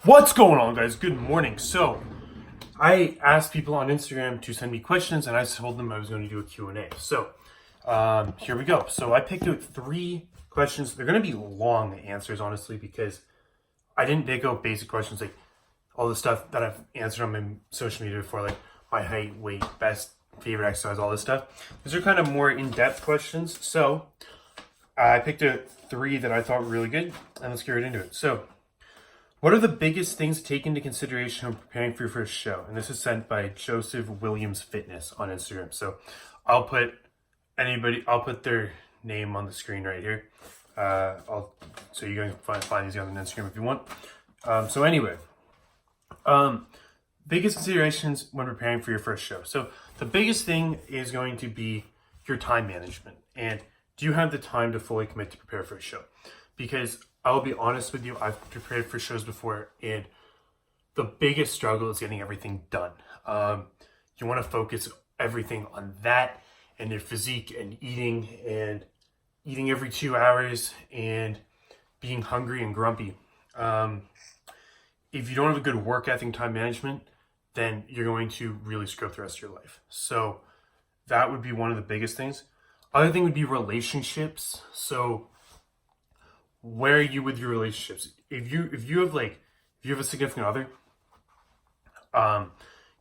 What's going on, guys? Good morning. So, I asked people on Instagram to send me questions, and I told them I was going to do a Q&A. So, here we go. So, I picked out 3 questions. They're going to be long answers, honestly, because I didn't pick out basic questions like all the stuff that I've answered on my social media before, like my height, weight, best, favorite exercise, all this stuff. These are kind of more in-depth questions. So, I picked out 3 that I thought were really good, and let's get right into it. So, what are the biggest things to take into consideration when preparing for your first show? And this is sent by Joseph Williams Fitness on Instagram. So I'll put their name on the screen right here. So you guys can find these guys on Instagram if you want. Biggest considerations when preparing for your first show. So the biggest thing is going to be your time management. And do you have the time to fully commit to prepare for a show? Because I'll be honest with you, I've prepared for shows before, and the biggest struggle is getting everything done. You want to focus everything on that and your physique and eating every 2 hours and being hungry and grumpy. If you don't have a good work ethic and time management, then you're going to really screw up the rest of your life. So that would be one of the biggest things. Other thing would be relationships. So where are you with your relationships? If you have a significant other, you have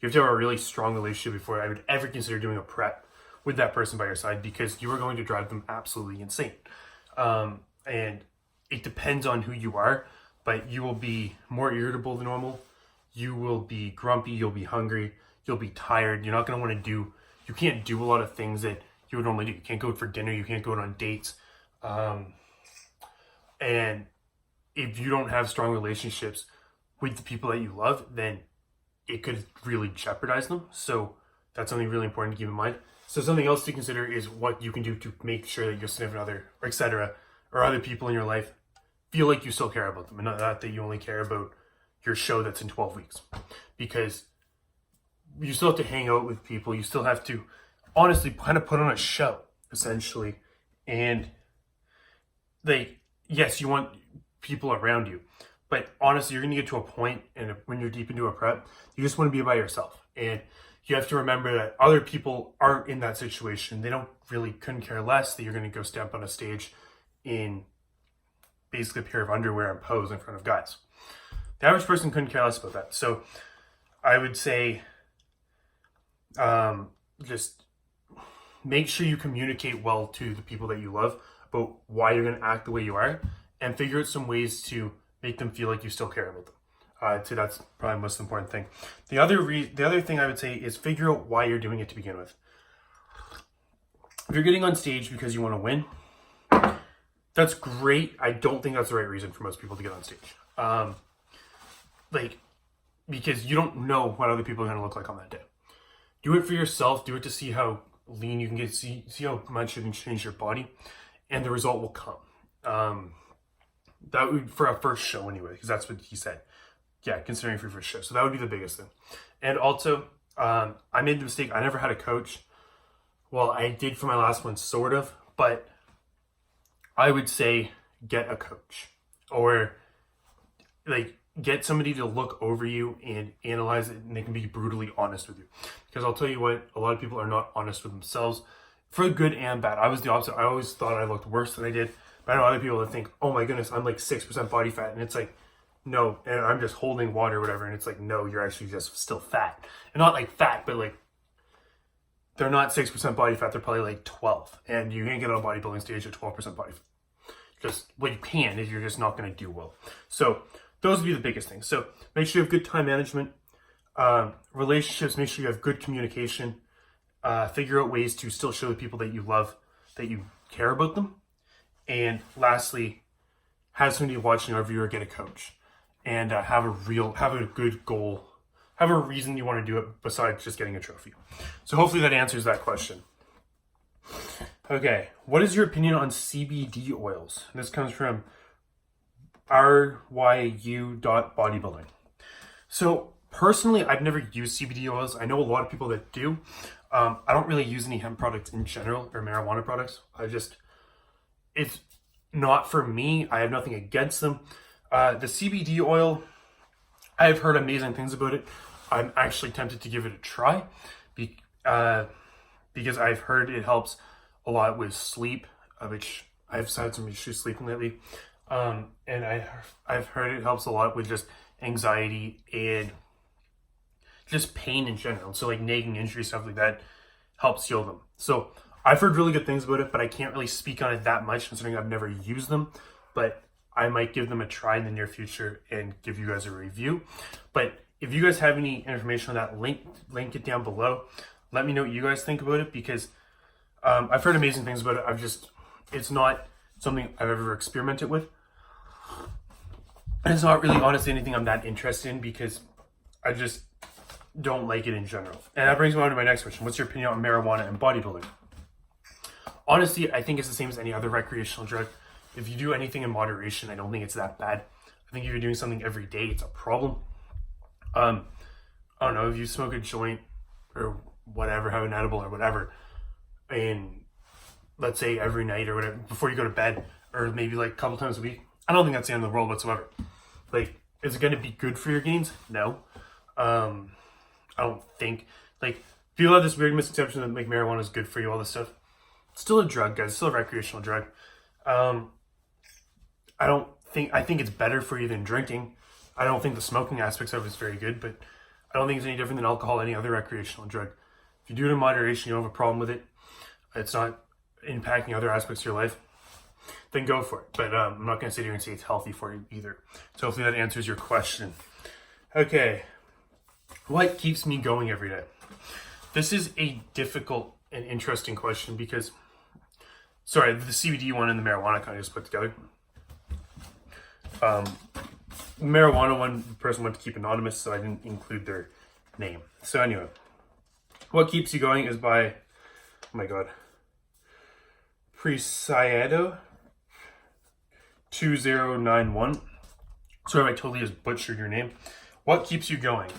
to have a really strong relationship before I would ever consider doing a prep with that person by your side, because you are going to drive them absolutely insane. And it depends on who you are, but you will be more irritable than normal. You will be grumpy. You'll be hungry. You'll be tired. You're not going to want to do. You can't do a lot of things that you would normally do. You can't go out for dinner. You can't go out on dates. And if you don't have strong relationships with the people that you love, then it could really jeopardize them. So that's something really important to keep in mind. So something else to consider is what you can do to make sure that your significant other, or etc., or other people in your life feel like you still care about them, and not that you only care about your show that's in 12 weeks. Because you still have to hang out with people. You still have to honestly kind of put on a show, essentially. And yes, you want people around you, but honestly, you're going to get to a point, and when you're deep into a prep, you just want to be by yourself. And you have to remember that other people aren't in that situation. They couldn't care less that you're going to go step on a stage in basically a pair of underwear and pose in front of guys. The average person couldn't care less about that. So I would say just make sure you communicate well to the people that you love about why you're going to act the way you are, and figure out some ways to make them feel like you still care about them. So that's probably the most important thing. The other thing I would say is figure out why you're doing it to begin with. If you're getting on stage because you want to win, that's great. I don't think that's the right reason for most people to get on stage. Because you don't know what other people are going to look like on that day. Do it for yourself. Do it to see how lean you can get, see how much you can change your body, and the result will come. That would, for a first show anyway, because that's what he said. Yeah, considering for your first show. So that would be the biggest thing. And also, I made the mistake. I never had a coach. Well, I did for my last one, sort of, but I would say get a coach, or get somebody to look over you and analyze it, and they can be brutally honest with you. Because I'll tell you what, a lot of people are not honest with themselves, for good and bad. I was the opposite. I always thought I looked worse than I did. But I know other people that think, oh my goodness, I'm like 6% body fat. And it's like, no, and I'm just holding water or whatever. And it's like, no, you're actually just still fat. And not like fat, but like, they're not 6% body fat. They're probably like 12. And you can't get on a bodybuilding stage at 12% body fat. Just, well, you can, if you're just not going to do well. So those would be the biggest things. So make sure you have good time management, relationships, make sure you have good communication, figure out ways to still show the people that you love that you care about them. And lastly, have somebody watching over you, or get a coach, and have a good goal, have a reason you want to do it besides just getting a trophy. So hopefully that answers that question. Okay, what is your opinion on CBD oils? This comes from ryu.bodybuilding. So personally, I've never used CBD oils. I know a lot of people that do. I don't really use any hemp products in general, or marijuana products. It's not for me. I have nothing against them. The CBD oil, I've heard amazing things about it. I'm actually tempted to give it a try because I've heard it helps a lot with sleep, which I've had some issues sleeping lately. And I've heard it helps a lot with just anxiety and just pain in general. So like nagging injury, stuff like that helps heal them. So I've heard really good things about it, but I can't really speak on it that much considering I've never used them. But I might give them a try in the near future and give you guys a review. But if you guys have any information on that, link it down below. Let me know what you guys think about it, because I've heard amazing things about it. It's not something I've ever experimented with. And it's not really honestly anything I'm that interested in, because I just don't like it in general. And that brings me on to my next question. What's your opinion on marijuana and bodybuilding? Honestly, I think it's the same as any other recreational drug. If you do anything in moderation, I don't think it's that bad. I think if you're doing something every day, it's a problem. I don't know, if you smoke a joint or whatever, have an edible or whatever, and let's say every night or whatever, before you go to bed, or maybe like a couple times a week, I don't think that's the end of the world whatsoever. Like, is it going to be good for your gains? No. I don't think, like, people have this weird misconception that like marijuana is good for you, all this stuff. It's still a drug, guys. It's still a recreational drug. I think it's better for you than drinking. I don't think the smoking aspects of it is very good, but I don't think it's any different than alcohol, any other recreational drug. If you do it in moderation, you don't have a problem with it, it's not impacting other aspects of your life, then go for it. But I'm not going to sit here and say it's healthy for you either. So hopefully that answers your question. Okay. What keeps me going every day? This is a difficult and interesting question because, sorry, the CBD one and the marijuana kind of just put together. Marijuana one, the person wanted to keep anonymous, so I didn't include their name. So anyway, what keeps you going is by, oh my god, Presiado 2091. Sorry if I totally just butchered your name. What keeps you going?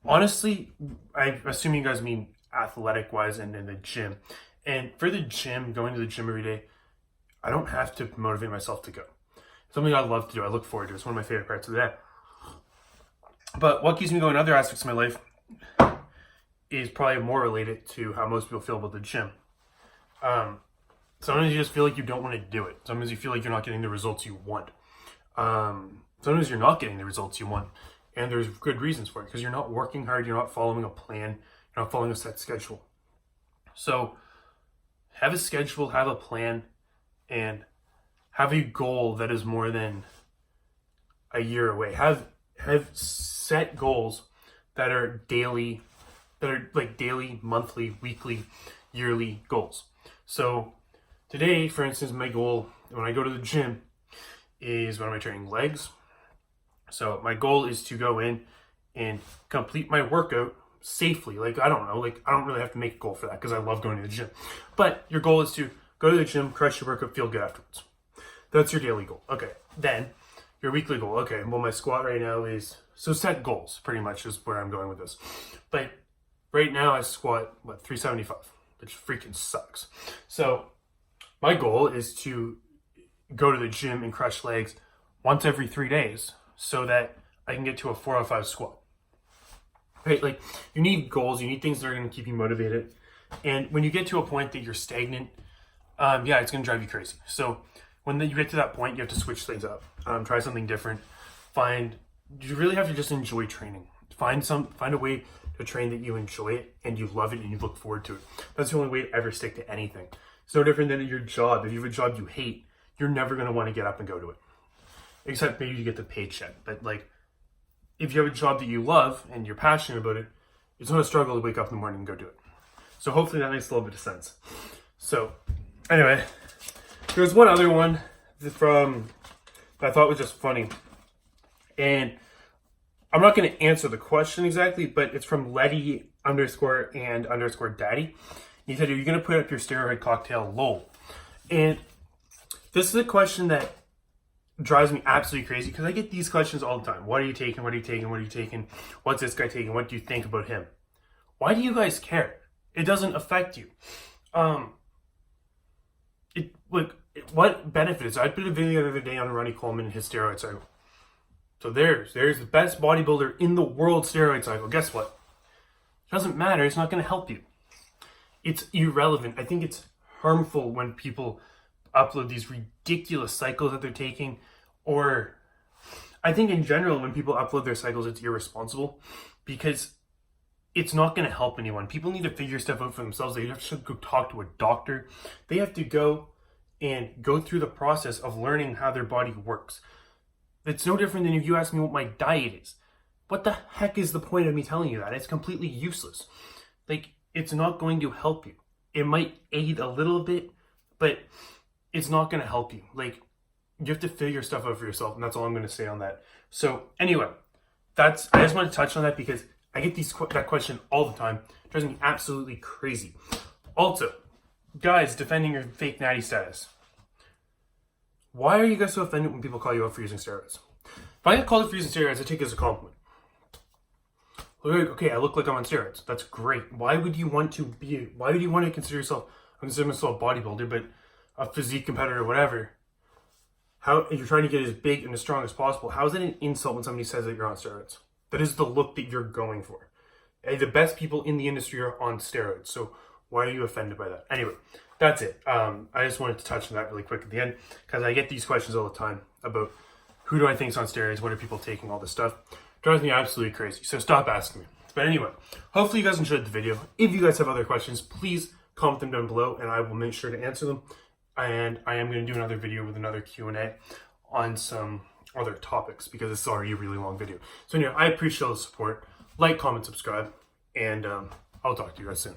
Honestly, I assume you guys mean athletic wise and in the gym. And for the gym, going to the gym every day, I don't have to motivate myself to go. Something I love to do. I look forward to. It's one of my favorite parts of the day. But what keeps me going in other aspects of my life is probably more related to how most people feel about the gym. Sometimes you just feel like you don't want to do it. Sometimes you feel like you're not getting the results you want. Sometimes you're not getting the results you want. And there's good reasons for it, because you're not working hard. You're not following a plan. You're not following a set schedule. So have a schedule, have a plan, and have a goal that is more than a year away. Have set goals that are daily, monthly, weekly, yearly goals. So today, for instance, my goal when I go to the gym is, when am I training? Legs. So my goal is to go in and complete my workout safely. Like, I don't really have to make a goal for that because I love going to the gym. But your goal is to go to the gym, crush your workout, feel good afterwards. That's your daily goal. Okay. Then your weekly goal. Okay. Well, my squat right now is, so set goals pretty much is where I'm going with this. But right now I squat, 375, which freaking sucks. So my goal is to go to the gym and crush legs once every 3 days so that I can get to a 405 squat. Right? Like, you need goals, you need things that are going to keep you motivated. And when you get to a point that you're stagnant, it's going to drive you crazy. So when you get to that point, you have to switch things up. Try something different. You really have to just enjoy training. Find a way to train that you enjoy it and you love it and you look forward to it. That's the only way to ever stick to anything. It's no different than your job. If you have a job you hate, you're never going to want to get up and go to it. Except maybe you get the paycheck. But like, if you have a job that you love and you're passionate about it, it's not a struggle to wake up in the morning and go do it. So hopefully that makes a little bit of sense. So anyway, there's one other one that I thought was just funny. And I'm not going to answer the question exactly, but it's from Letty_and_daddy. He said, are you going to put up your steroid cocktail lol? And this is a question that drives me absolutely crazy because I get these questions all the time. What are you taking? What are you taking? What are you taking? What's this guy taking? What do you think about him? Why do you guys care? It doesn't affect you. What benefit is it? I put a video the other day on Ronnie Coleman and his steroids. So there's the best bodybuilder in the world steroid cycle. Guess what? It doesn't matter. It's not going to help you. It's irrelevant. I think it's harmful when people upload these ridiculous cycles that they're taking, or I think in general when people upload their cycles, it's irresponsible because it's not going to help anyone. People need to figure stuff out for themselves. They have to go talk to a doctor. They have to go through the process of learning how their body works. It's no different than if you ask me what my diet is. What the heck is the point of me telling you that? It's completely useless. Like, it's not going to help you. It might aid a little bit, but it's not going to help you. Like, you have to figure stuff out for yourself, and that's all I'm going to say on that. So, anyway, I just want to touch on that because I get that question all the time. It drives me absolutely crazy. Also, guys defending your fake natty status. Why are you guys so offended when people call you out for using steroids? If I get called out for using steroids, I take it as a compliment. Okay, I look like I'm on steroids. That's great. Why would you want to consider yourself, I consider myself a bodybuilder, but a physique competitor or whatever? How, if you're trying to get as big and as strong as possible, how is it an insult when somebody says that you're on steroids? That is the look that you're going for. The best people in the industry are on steroids. So why are you offended by that? Anyway, that's it. I just wanted to touch on that really quick at the end because I get these questions all the time about who do I think is on steroids? What are people taking? All this stuff. It drives me absolutely crazy. So stop asking me. But anyway, hopefully you guys enjoyed the video. If you guys have other questions, please comment them down below and I will make sure to answer them. And I am going to do another video with another Q&A on some other topics because it's already a really long video. So anyway, I appreciate all the support. Like, comment, subscribe, and I'll talk to you guys soon.